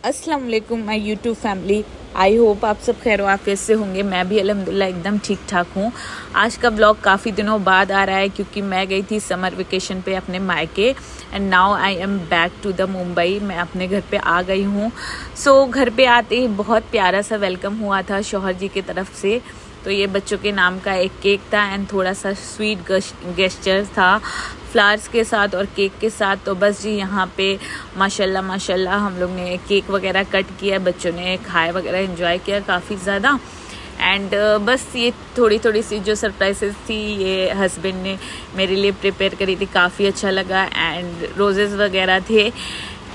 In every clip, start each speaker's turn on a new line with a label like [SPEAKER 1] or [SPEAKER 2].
[SPEAKER 1] अस्सलाम वालेकुम my YouTube family. I hope आप सब खैर आफियत से होंगे। मैं भी अल्हम्दुलिल्लाह एकदम ठीक ठाक हूँ। आज का ब्लॉग काफ़ी दिनों बाद आ रहा है क्योंकि मैं गई थी समर वेकेशन पे अपने मायके and now I am back to the Mumbai. मैं अपने घर पे आ गई हूँ। सो घर पे आते ही बहुत प्यारा सा वेलकम हुआ था शौहर जी की तरफ से। तो ये बच्चों के नाम का एक केक था एंड थोड़ा सा स्वीट गेस्चर था फ्लावर्स के साथ और केक के साथ। तो बस जी यहाँ पे माशाल्लाह हम लोग ने केक वगैरह कट किया, बच्चों ने खाए वगैरह एंजॉय किया काफ़ी ज़्यादा। एंड बस ये थोड़ी सी जो सरप्राइजेस थी ये हस्बैंड ने मेरे लिए प्रिपेयर करी थी, काफ़ी अच्छा लगा। एंड रोजेज़ वगैरह थे।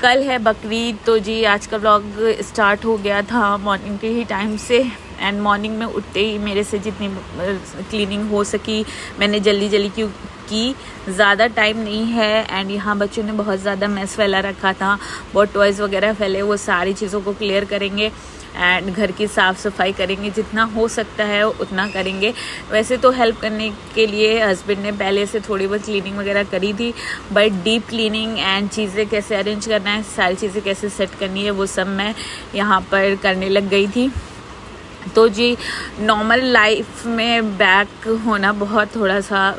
[SPEAKER 1] कल है बकरीद, तो जी आज का व्लॉग स्टार्ट हो गया था मॉर्निंग के ही टाइम से। एंड मॉर्निंग में उठते ही मेरे से जितनी क्लीनिंग हो सकी मैंने जल्दी की। ज़्यादा टाइम नहीं है। एंड यहाँ बच्चों ने बहुत ज़्यादा मैस फैला रखा था, बहुत टॉयज़ वगैरह फैले, वो सारी चीज़ों को क्लियर करेंगे एंड घर की साफ़ सफाई करेंगे, जितना हो सकता है उतना करेंगे। वैसे तो हेल्प करने के लिए हस्बैंड ने पहले से थोड़ी बहुत क्लीनिंग वगैरह करी थी, बट डीप क्लीनिंग एंड चीज़ें कैसे अरेंज करना है, सारी चीज़ें कैसे सेट करनी है, वो सब मैं यहाँ पर करने लग गई थी। तो जी नॉर्मल लाइफ में बैक होना बहुत थोड़ा सा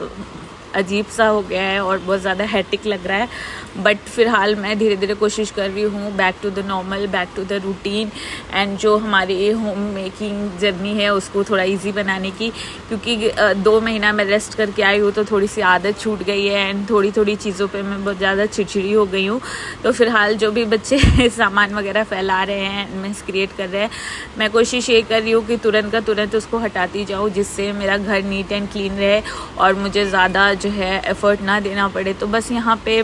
[SPEAKER 1] अजीब सा हो गया है और बहुत ज़्यादा हेक्टिक लग रहा है, बट फ़िलहाल मैं धीरे धीरे कोशिश कर रही हूँ back to the normal, back to the routine and जो हमारी होम मेकिंग जर्नी है उसको थोड़ा इजी बनाने की। क्योंकि 2 महीना मैं रेस्ट करके आई हूँ तो थोड़ी सी आदत छूट गई है एंड थोड़ी चीज़ों पे मैं बहुत ज़्यादा चिड़चिड़ी हो गई हूँ। तो फ़िलहाल जो भी बच्चे सामान वगैरह फैला रहे हैं, मेस क्रिएट कर रहे हैं, मैं कोशिश ये कर रही हूँ कि तुरंत का तुरंत उसको हटाती जाऊँ, जिससे मेरा घर नीट एंड क्लीन रहे और मुझे ज़्यादा जो है एफ़र्ट ना देना पड़े। तो बस यहाँ पे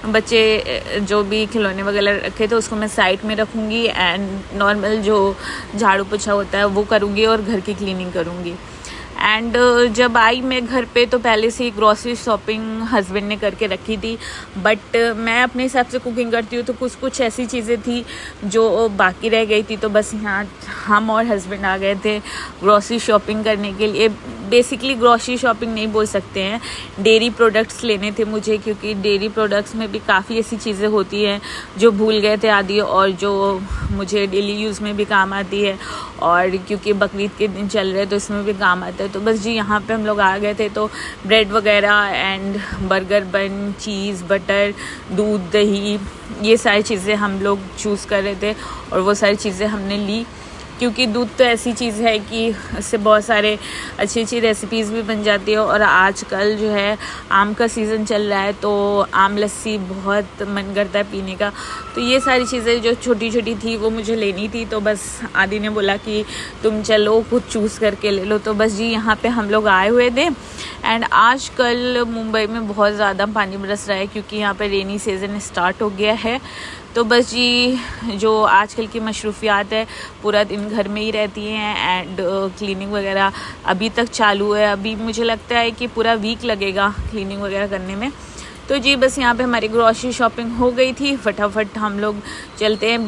[SPEAKER 1] बच्चे जो भी खिलौने वगैरह रखे थे उसको मैं साइड में रखूँगी एंड नॉर्मल जो झाड़ू पोछा होता है वो करूँगी और घर की क्लीनिंग करूँगी। एंड जब आई मैं घर पे तो पहले से ही ग्रॉसरी शॉपिंग हस्बैंड ने करके रखी थी, बट मैं अपने हिसाब से कुकिंग करती हूँ तो कुछ ऐसी चीज़ें थी जो बाकी रह गई थी। तो बस यहाँ हम और हस्बैंड आ गए थे ग्रॉसरी शॉपिंग करने के लिए। बेसिकली ग्रॉसरी शॉपिंग नहीं बोल सकते हैं, डेयरी प्रोडक्ट्स लेने थे मुझे, क्योंकि डेयरी प्रोडक्ट्स में भी काफ़ी ऐसी चीज़ें होती हैं जो भूल गए थे आदि और जो मुझे डेली यूज़ में भी काम आती है, और क्योंकि बकरीद के दिन चल रहे हैं तो इसमें भी काम आता है। तो बस जी यहाँ पे हम लोग आ गए थे। तो ब्रेड वगैरह and burger bun, cheese, butter, दूध, दही, ये सारी चीज़ें हम लोग चूज़ कर रहे थे और वो सारी चीज़ें हमने ली। क्योंकि दूध तो ऐसी चीज़ है कि इससे बहुत सारे अच्छी रेसिपीज़ भी बन जाती है। और आजकल जो है आम का सीज़न चल रहा है तो आम लस्सी बहुत मन करता है पीने का। तो ये सारी चीज़ें जो छोटी थी वो मुझे लेनी थी। तो बस आदि ने बोला कि तुम चलो खुद चूज़ करके ले लो। तो बस जी यहाँ पे हम लोग आए हुए थे। एंड आजकल मुंबई में बहुत ज़्यादा पानी बरस रहा है क्योंकि यहाँ पे रेनी सीज़न स्टार्ट हो गया है। तो बस जी जो आजकल की मशरूफियात है पूरा दिन घर में ही रहती हैं एंड क्लीनिंग वगैरह अभी तक चालू है। अभी मुझे लगता है कि पूरा वीक लगेगा क्लीनिंग वगैरह करने में। तो जी बस यहाँ पे हमारी ग्रॉसरी शॉपिंग हो गई थी। फटाफट हम लोग चलते हैं,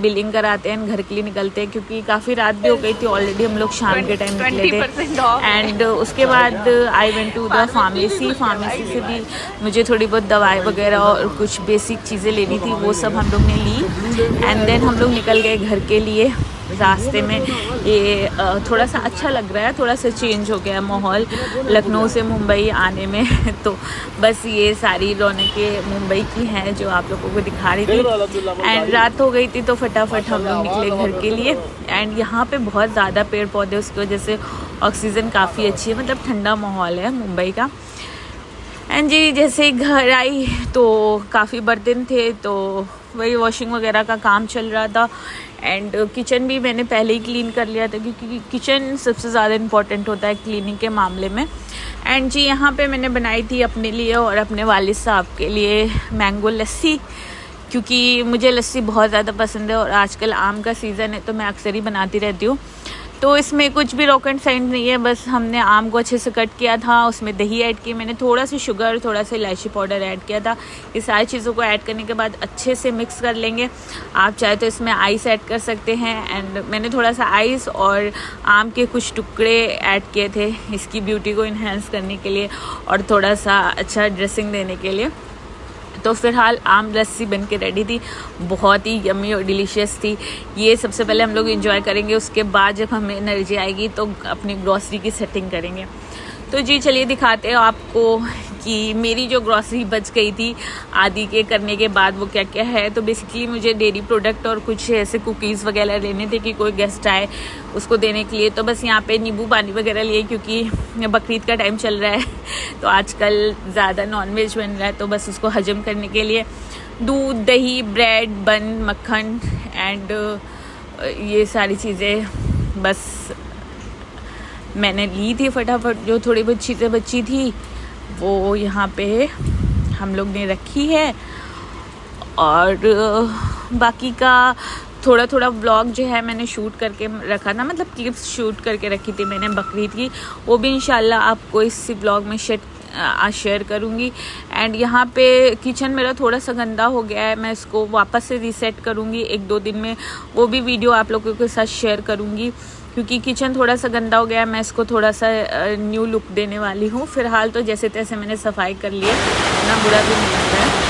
[SPEAKER 1] बिलिंग कराते हैं, घर के लिए निकलते हैं क्योंकि काफ़ी रात भी हो गई थी ऑलरेडी। हम लोग शाम के टाइम निकले थे। एंड उसके बाद I went to the pharmacy से भी मुझे थोड़ी बहुत दवाई वगैरह और कुछ बेसिक चीज़ें लेनी थी, वो सब हम लोग ने ली। एंड देन हम लोग निकल गए घर के लिए। रास्ते में ये थोड़ा सा अच्छा लग रहा है, थोड़ा सा चेंज हो गया माहौल लखनऊ से मुंबई आने में। तो बस ये सारी रौनकें मुंबई की हैं जो आप लोगों को दिखा रही थी। एंड रात हो गई थी तो फटाफट हम लोग निकले घर के लिए। एंड यहाँ पे बहुत ज़्यादा पेड़ पौधे, उसकी वजह से ऑक्सीजन काफ़ी अच्छी है, मतलब ठंडा माहौल है मुंबई का। एंड जी जैसे घर आई तो काफ़ी बर्तन थे तो वही वॉशिंग वगैरह का काम चल रहा था। एंड किचन भी मैंने पहले ही क्लीन कर लिया था क्योंकि किचन सबसे ज़्यादा इम्पॉर्टेंट होता है क्लीनिंग के मामले में। एंड जी यहाँ पे मैंने बनाई थी अपने लिए और अपने वालिद साहब के लिए मैंगो लस्सी, क्योंकि मुझे लस्सी बहुत ज़्यादा पसंद है और आजकल आम का सीज़न है तो मैं अक्सर ही बनाती रहती हूँ। तो इसमें कुछ भी रॉकेट साइंस नहीं है, बस हमने आम को अच्छे से कट किया था, उसमें दही ऐड की, मैंने थोड़ा सा शुगर, थोड़ा सा इलायची पाउडर ऐड किया था। ये सारी चीज़ों को ऐड करने के बाद अच्छे से मिक्स कर लेंगे। आप चाहे तो इसमें आइस ऐड कर सकते हैं। एंड मैंने थोड़ा सा आइस और आम के कुछ टुकड़े ऐड किए थे इसकी ब्यूटी को इन्हेंस करने के लिए और थोड़ा सा अच्छा ड्रेसिंग देने के लिए। तो फ़िलहाल आम लस्सी बन के रेडी थी, बहुत ही यम्मी और डिलीशियस थी। ये सबसे पहले हम लोग एंजॉय करेंगे, उसके बाद जब हमें एनर्जी आएगी तो अपनी ग्रॉसरी की सेटिंग करेंगे। तो जी चलिए दिखाते हैं आपको कि मेरी जो ग्रॉसरी बच गई थी आदि के करने के बाद वो क्या क्या है। तो बेसिकली मुझे डेयरी प्रोडक्ट और कुछ ऐसे कुकीज़ वगैरह लेने थे कि कोई गेस्ट आए उसको देने के लिए। तो बस यहाँ पे नींबू पानी वगैरह लिए, क्योंकि बकरीद का टाइम चल रहा है तो आजकल ज़्यादा नॉनवेज बन रहा है, तो बस उसको हजम करने के लिए दूध, दही, ब्रेड, बन, मक्खन एंड ये सारी चीज़ें बस मैंने ली थी फटाफट। जो थोड़ी बहुत चीज़ें बची थी वो यहाँ पे हम लोग ने रखी है, और बाकी का थोड़ा थोड़ा व्लॉग जो है मैंने शूट करके रखा था, मतलब क्लिप्स शूट करके रखी थी मैंने बकरीद की, वो भी इंशाल्लाह आपको इस व्लॉग में शेयर करूँगी। एंड यहाँ पे किचन मेरा थोड़ा सा गंदा हो गया है, मैं इसको वापस से रीसेट करूँगी 1-2 दिन में, वो भी वीडियो आप लोगों के साथ शेयर करूँगी, क्योंकि किचन थोड़ा सा गंदा हो गया है। मैं इसको थोड़ा सा न्यू लुक देने वाली हूँ। फ़िलहाल तो जैसे तैसे मैंने सफाई कर ली है, इतना बुरा भी नहीं लग रहा है।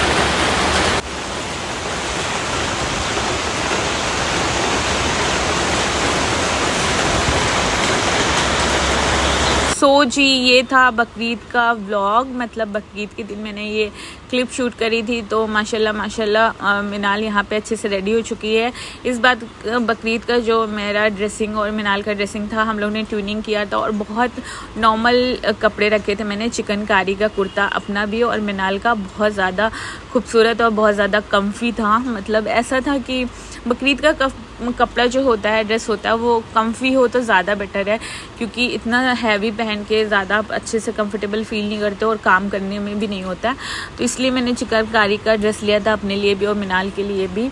[SPEAKER 1] सो जी ये था बकरीद का व्लॉग, मतलब बकरीद के दिन मैंने ये क्लिप शूट करी थी। तो माशाल्लाह मिनाल यहाँ पे अच्छे से रेडी हो चुकी है। इस बात बकरीद का जो मेरा ड्रेसिंग और मिनाल का ड्रेसिंग था, हम लोग ने ट्यूनिंग किया था और बहुत नॉर्मल कपड़े रखे थे मैंने। चिकनकारी का कुर्ता अपना भी और मिनाल का बहुत ज़्यादा खूबसूरत और बहुत ज़्यादा कम्फी था। मतलब ऐसा था कि बकरीद का कपड़ा जो होता है, ड्रेस होता है, वो कम्फी हो तो ज़्यादा बेटर है, क्योंकि इतना हैवी पहन के ज़्यादा अच्छे से कंफर्टेबल फील नहीं करते और काम करने में भी नहीं होता है। तो इसलिए मैंने चिकनकारी का ड्रेस लिया था अपने लिए भी और मिनाल के लिए भी।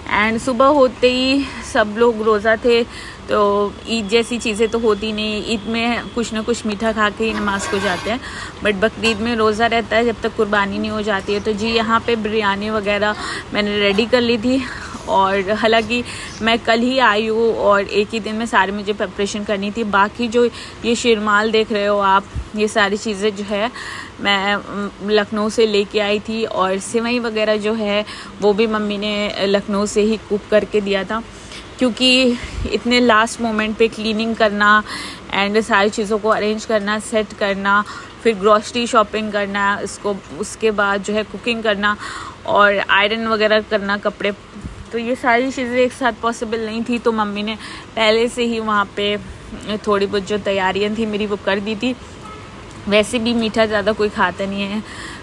[SPEAKER 1] एंड सुबह होते ही सब लोग रोज़ा थे, तो ईद जैसी चीज़ें तो होती नहीं, ईद में कुछ ना कुछ मीठा खा के ही नमाज को जाते हैं, बट बकरीद में रोज़ा रहता है जब तक कुर्बानी नहीं हो जाती है। तो जी यहाँ पे बिरयानी वगैरह मैंने रेडी कर ली थी, और हालांकि मैं कल ही आई हूँ और एक ही दिन में सारी मुझे प्रिपरेशन करनी थी। बाकी जो ये शिरमाल देख रहे हो आप, ये सारी चीज़ें जो है मैं लखनऊ से लेके आई थी, और सेवई वगैरह जो है वो भी मम्मी ने लखनऊ से ही कुक करके दिया था, क्योंकि इतने लास्ट मोमेंट पे क्लीनिंग करना एंड सारी चीज़ों को अरेंज करना, सेट करना, फिर ग्रॉसरी शॉपिंग करना, इसको उसके बाद जो है कुकिंग करना और आयरन वगैरह करना कपड़े, तो ये सारी चीज़ें एक साथ पॉसिबल नहीं थी। तो मम्मी ने पहले से ही वहाँ पे थोड़ी बहुत जो तैयारियाँ थी मेरी वो कर दी थी। वैसे भी मीठा ज़्यादा कोई खाता नहीं है,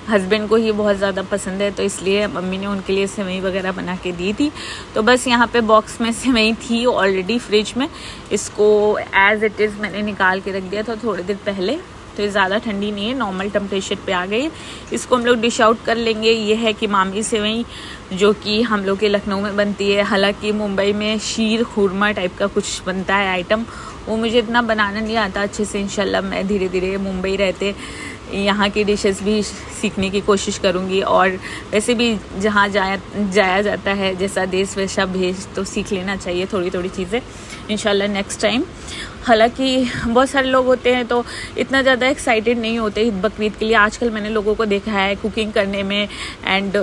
[SPEAKER 1] हस्बैंड को ही बहुत ज़्यादा पसंद है, तो इसलिए मम्मी ने उनके लिए सेवई वगैरह बना के दी थी। तो बस यहाँ पे बॉक्स में सेवई थी ऑलरेडी फ्रिज में, इसको एज़ इट इज़ मैंने निकाल के रख दिया था थोड़ी देर पहले। तो ये ज़्यादा ठंडी नहीं है, नॉर्मल टेम्परेचर पे आ गई। इसको हम लोग डिश आउट कर लेंगे। ये है कि मामी सेवई, जो कि हम लोग के लखनऊ में बनती है। हालांकि मुंबई में शीर खुरमा टाइप का कुछ बनता है आइटम, वो मुझे इतना बनाना नहीं आता अच्छे से। इंशाल्लाह मैं धीरे धीरे मुंबई रहते यहाँ की डिशेस भी सीखने की कोशिश करूँगी, और वैसे भी जहाँ जाया जाता है जैसा देश वैसा भेष, तो सीख लेना चाहिए थोड़ी थोड़ी चीज़ें इंशाल्लाह नेक्स्ट टाइम। हालांकि बहुत सारे लोग होते हैं तो इतना ज़्यादा एक्साइटेड नहीं होते ईद बकरीद के लिए। आजकल मैंने लोगों को देखा है कुकिंग करने में एंड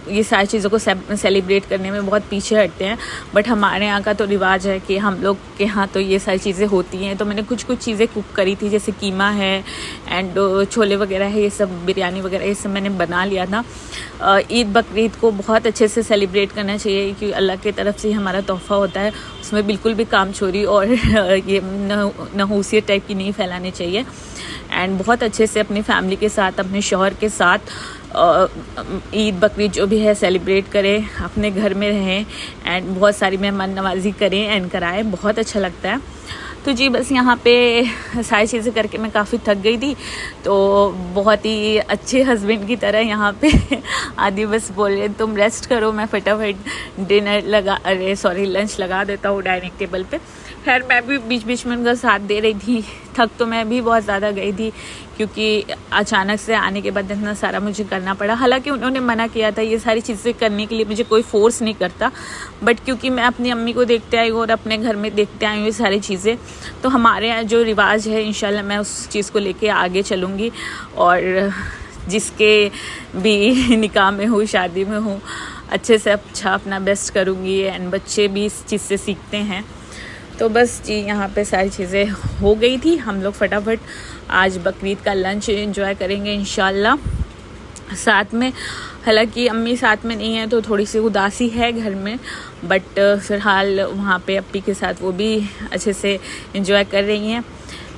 [SPEAKER 1] ये सारी चीज़ों को सेलिब्रेट करने में बहुत पीछे हटते हैं, बट हमारे यहाँ का तो रिवाज है कि हम लोग के यहाँ तो ये सारी चीज़ें होती हैं। तो मैंने कुछ चीज़ें कुक करी थी, जैसे कीमा है एंड छोले वगैरह है, ये सब बिरयानी वगैरह ये सब मैंने बना लिया था। ईद बकरीद को बहुत अच्छे से सेलिब्रेट करना चाहिए, क्योंकि अल्लाह की तरफ से हमारा तोहफ़ा होता है, उसमें बिल्कुल भी कामचोरी और ये नहूसियत टाइप की नहीं फैलानी चाहिए। एंड बहुत अच्छे से अपनी फैमिली के साथ, अपने शौहर के साथ ईद बकरीद जो भी है सेलिब्रेट करें, अपने घर में रहें एंड बहुत सारी मेहमान नवाजी करें एंड कराएं, बहुत अच्छा लगता है। तो जी बस यहाँ पे सारी चीज़ें करके मैं काफ़ी थक गई थी, तो बहुत ही अच्छे हस्बैंड की तरह यहाँ पे आदि बस बोल रहे तुम रेस्ट करो, मैं फटाफट लंच लगा देता हूँ डाइनिंग टेबल पे। खैर मैं भी बीच बीच में उनका साथ दे रही थी। थक तो मैं भी बहुत ज़्यादा गई थी, क्योंकि अचानक से आने के बाद इतना सारा मुझे करना पड़ा। हालांकि उन्होंने मना किया था ये सारी चीज़ें करने के लिए, मुझे कोई फोर्स नहीं करता, बट क्योंकि मैं अपनी अम्मी को देखते आई हूँ और अपने घर में देखते आई हूँ ये सारी चीज़ें, तो हमारे यहाँ जो रिवाज है इंशाल्लाह मैं उस चीज़ को लेके आगे चलूँगी और जिसके भी निकाह में हूँ, शादी में हूँ, अच्छे से अच्छा अपना बेस्ट करूँगी एंड बच्चे भी इस चीज़ से सीखते हैं। तो बस जी यहाँ पे सारी चीज़ें हो गई थी। हम लोग फटाफट आज बकरीद का लंच एंजॉय करेंगे इंशाल्लाह साथ में। हालांकि अम्मी साथ में नहीं है तो थोड़ी सी उदासी है घर में, बट फ़िलहाल वहाँ पे अप्पी के साथ वो भी अच्छे से एंजॉय कर रही हैं।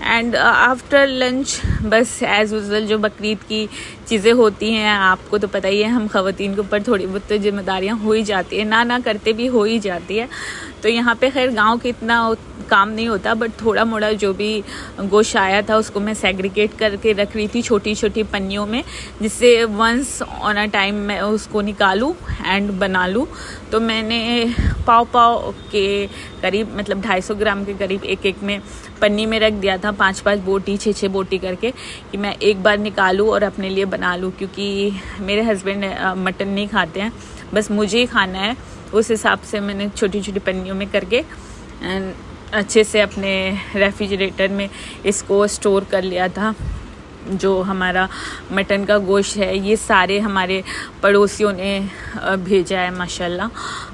[SPEAKER 1] एंड आफ्टर लंच बस एज़ यूजुअल जो बकरीद की चीज़ें होती हैं, आपको तो पता ही है, हम ख़वातीन के ऊपर थोड़ी बहुत तो जिम्मेदारियाँ हो ही जाती है, ना करते भी हो ही जाती है। तो यहाँ पे खैर गांव के इतना काम नहीं होता, बट थोड़ा मोड़ा जो भी गोश्त आया था उसको मैं सेग्रीगेट करके रख रही थी छोटी छोटी पन्नियों में, जिससे वंस ऑन अ टाइम मैं उसको निकालूं एंड बना लूं। तो मैंने पाव के करीब, मतलब 250 ग्राम के करीब एक में पन्नी में रख दिया था, 5 बोटी 6 बोटी करके, कि मैं एक बार निकालूं और अपने लिए बना लूं, क्योंकि मेरे हस्बैंड मटन नहीं खाते हैं, बस मुझे ही खाना है। उस हिसाब से मैंने छोटी छोटी पन्नियों में करके एंड अच्छे से अपने रेफ्रिजरेटर में इसको स्टोर कर लिया था। जो हमारा मटन का गोश्त है ये सारे हमारे पड़ोसियों ने भेजा है माशाल्लाह,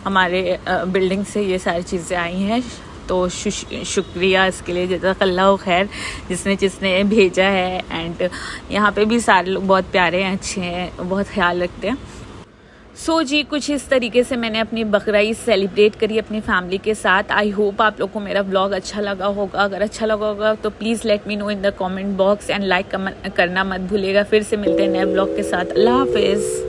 [SPEAKER 1] हमारे बिल्डिंग से ये सारी चीज़ें आई हैं। तो शुक्रिया इसके लिए, जज़ाकल्लाह खैर जिसने भेजा है। एंड यहाँ पे भी सारे लोग बहुत प्यारे हैं, अच्छे हैं, बहुत ख्याल रखते हैं। सो जी कुछ इस तरीके से मैंने अपनी बकरीद सेलिब्रेट करी अपनी फैमिली के साथ। आई होप आप लोग को मेरा व्लॉग अच्छा लगा होगा। अगर अच्छा लगा होगा तो please let me know in the comment box and like करना मत भूलिएगा। फिर से मिलते हैं नए व्लॉग के साथ। अल्लाह हाफिज़।